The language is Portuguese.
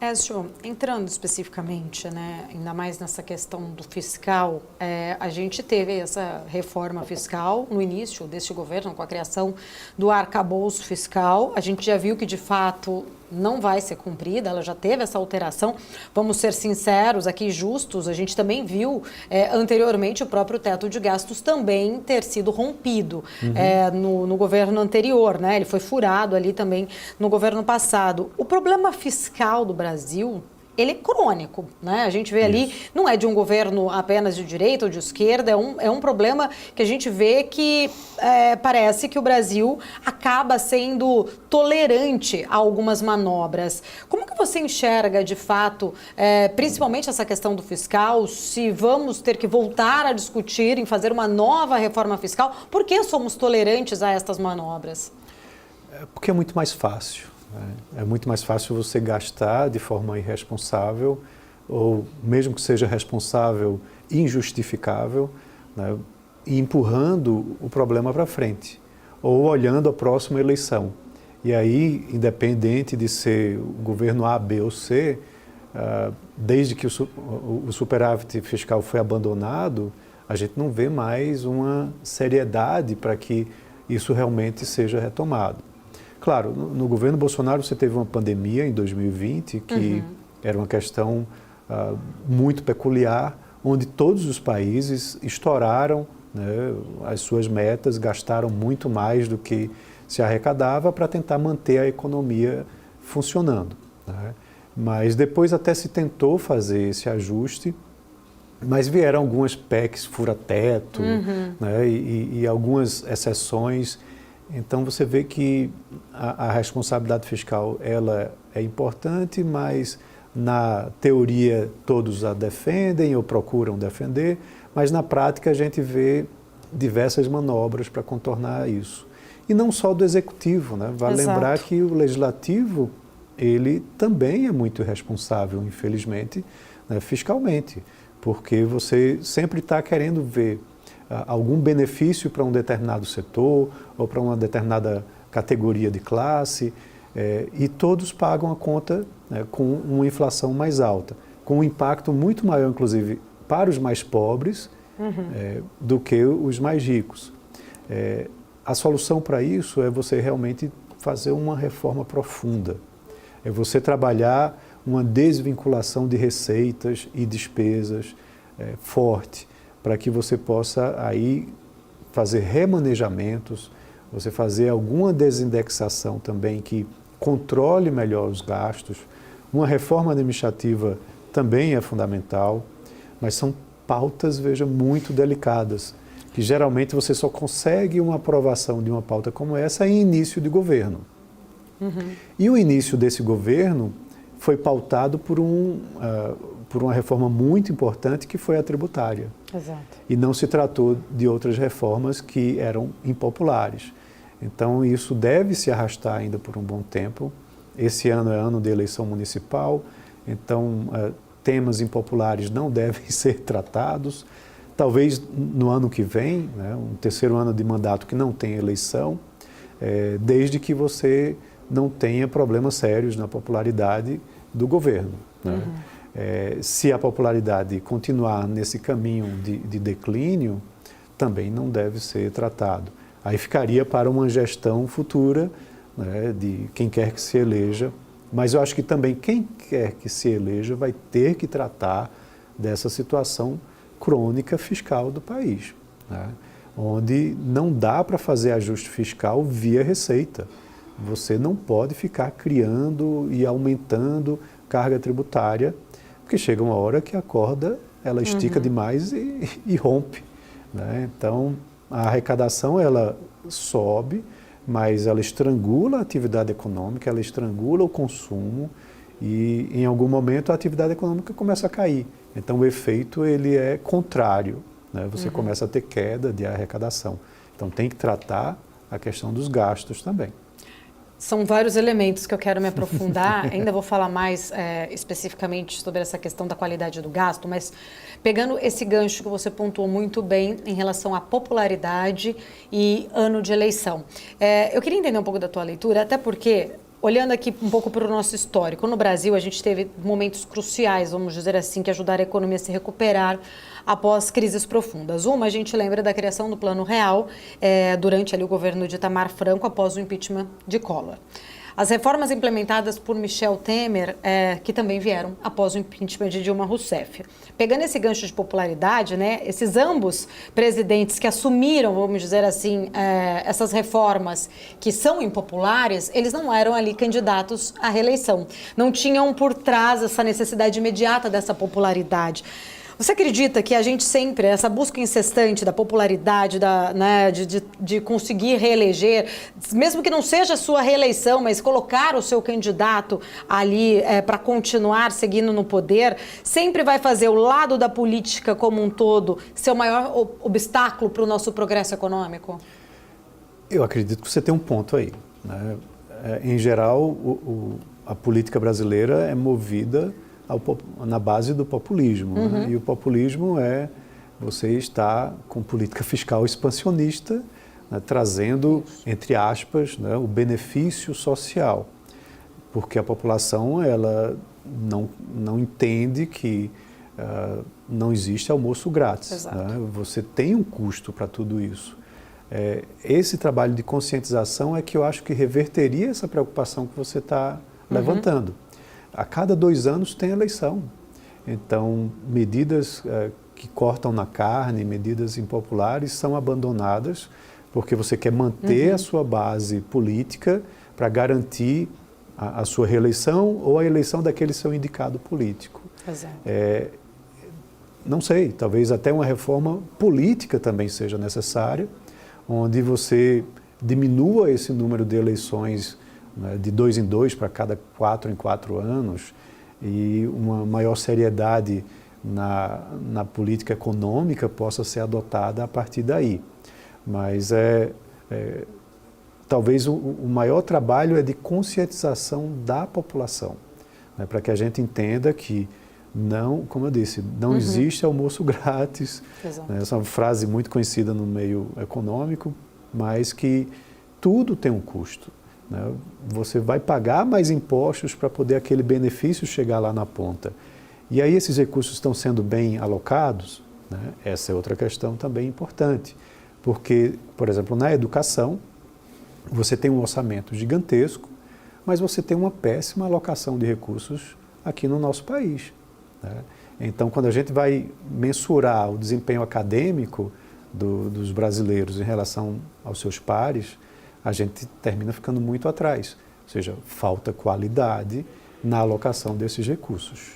Écio, entrando especificamente, né, ainda mais nessa questão do fiscal, a gente teve essa reforma fiscal no início deste governo, com a criação do arcabouço fiscal. A gente já viu que, de fato, não vai ser cumprida, ela já teve essa alteração. Vamos ser sinceros aqui, justos, a gente também viu anteriormente o próprio teto de gastos também ter sido rompido no governo anterior, né? Ele foi furado ali também no governo passado. O problema fiscal do Brasil, ele é crônico, né? A gente vê ali, não é de um governo apenas de direita ou de esquerda, é um problema que a gente vê que parece que o Brasil acaba sendo tolerante a algumas manobras. Como que você enxerga, de fato, principalmente essa questão do fiscal, se vamos ter que voltar a discutir em fazer uma nova reforma fiscal? Por que somos tolerantes a estas manobras? Porque é muito mais fácil. É muito mais fácil você gastar de forma irresponsável, ou mesmo que seja responsável, injustificável, né, e empurrando o problema para frente, ou olhando a próxima eleição. E aí, independente de ser o governo A, B ou C, desde que o superávit fiscal foi abandonado, a gente não vê mais uma seriedade para que isso realmente seja retomado. Claro, no governo Bolsonaro você teve uma pandemia em 2020, que era uma questão muito peculiar, onde todos os países estouraram, né, as suas metas, gastaram muito mais do que se arrecadava para tentar manter a economia funcionando, né? Mas depois até se tentou fazer esse ajuste, mas vieram algumas PECs fura-teto, né, e algumas exceções. Então você vê que a responsabilidade fiscal ela é importante, mas na teoria todos a defendem ou procuram defender, mas na prática a gente vê diversas manobras para contornar isso. E não só do executivo, né? Vale lembrar que o legislativo ele também é muito responsável, infelizmente, né, fiscalmente, porque você sempre está querendo ver algum benefício para um determinado setor ou para uma determinada categoria de classe, e todos pagam a conta, né, com uma inflação mais alta, com um impacto muito maior, inclusive, para os mais pobres do que os mais ricos. A solução para isso é você realmente fazer uma reforma profunda, é você trabalhar uma desvinculação de receitas e despesas forte, para que você possa aí fazer remanejamentos, você fazer alguma desindexação também que controle melhor os gastos. Uma reforma administrativa também é fundamental, mas são pautas, veja, muito delicadas, que geralmente você só consegue uma aprovação de uma pauta como essa em início de governo. E o início desse governo foi pautado por uma reforma muito importante que foi a tributária. Exato. E não se tratou de outras reformas que eram impopulares. Então isso deve se arrastar ainda por um bom tempo. Esse ano é ano de eleição municipal, então temas impopulares não devem ser tratados. Talvez no ano que vem, né, um terceiro ano de mandato que não tem eleição, desde que você não tenha problemas sérios na popularidade do governo, né? Se a popularidade continuar nesse caminho de declínio, também não deve ser tratado. Aí ficaria para uma gestão futura, né, de quem quer que se eleja, mas eu acho que também quem quer que se eleja vai ter que tratar dessa situação crônica fiscal do país, né, onde não dá para fazer ajuste fiscal via receita. Você não pode ficar criando e aumentando carga tributária, porque chega uma hora que a corda ela estica demais e rompe, né? Então, a arrecadação ela sobe, mas ela estrangula a atividade econômica, ela estrangula o consumo e, em algum momento, a atividade econômica começa a cair. Então, o efeito ele é contrário, né? Você começa a ter queda de arrecadação. Então, tem que tratar a questão dos gastos também. São vários elementos que eu quero me aprofundar, ainda vou falar mais especificamente sobre essa questão da qualidade do gasto, mas pegando esse gancho que você pontuou muito bem em relação à popularidade e ano de eleição. Eu queria entender um pouco da tua leitura, até porque olhando aqui um pouco para o nosso histórico, no Brasil a gente teve momentos cruciais, vamos dizer assim, que ajudaram a economia a se recuperar após crises profundas. Uma, a gente lembra da criação do Plano Real durante ali o governo de Itamar Franco, após o impeachment de Collor. As reformas implementadas por Michel Temer, que também vieram após o impeachment de Dilma Rousseff. Pegando esse gancho de popularidade, né, esses ambos presidentes que assumiram, vamos dizer assim, essas reformas que são impopulares, eles não eram ali candidatos à reeleição. Não tinham por trás essa necessidade imediata dessa popularidade. Você acredita que a gente sempre, essa busca incessante da popularidade, de conseguir reeleger, mesmo que não seja a sua reeleição, mas colocar o seu candidato ali para continuar seguindo no poder, sempre vai fazer o lado da política como um todo ser o maior obstáculo para o nosso progresso econômico? Eu acredito que você tem um ponto aí, né? Em geral, a política brasileira é movida na base do populismo. Né? E o populismo você está com política fiscal expansionista, né, trazendo, entre aspas, né, o benefício social, porque a população ela não entende que não existe almoço grátis. Né? Você tem um custo para tudo isso. Esse trabalho de conscientização é que eu acho que reverteria essa preocupação que você está levantando. A cada 2 anos tem eleição. Então, medidas que cortam na carne, medidas impopulares, são abandonadas porque você quer manter a sua base política para garantir a sua reeleição ou a eleição daquele seu indicado político. Não sei, talvez até uma reforma política também seja necessária, onde você diminua esse número de eleições, né, de 2 em 2 para cada 4 em 4 anos, e uma maior seriedade na política econômica possa ser adotada a partir daí. Mas talvez o maior trabalho é de conscientização da população, né, para que a gente entenda que não, como eu disse, não existe almoço grátis. Né, essa é uma frase muito conhecida no meio econômico, mas que tudo tem um custo. Né? Você vai pagar mais impostos para poder aquele benefício chegar lá na ponta. E aí esses recursos estão sendo bem alocados? Né? Essa é outra questão também importante. Porque, por exemplo, na educação, você tem um orçamento gigantesco, mas você tem uma péssima alocação de recursos aqui no nosso país. Né? Então, quando a gente vai mensurar o desempenho acadêmico dos brasileiros em relação aos seus pares, a gente termina ficando muito atrás. Ou seja, falta qualidade na alocação desses recursos.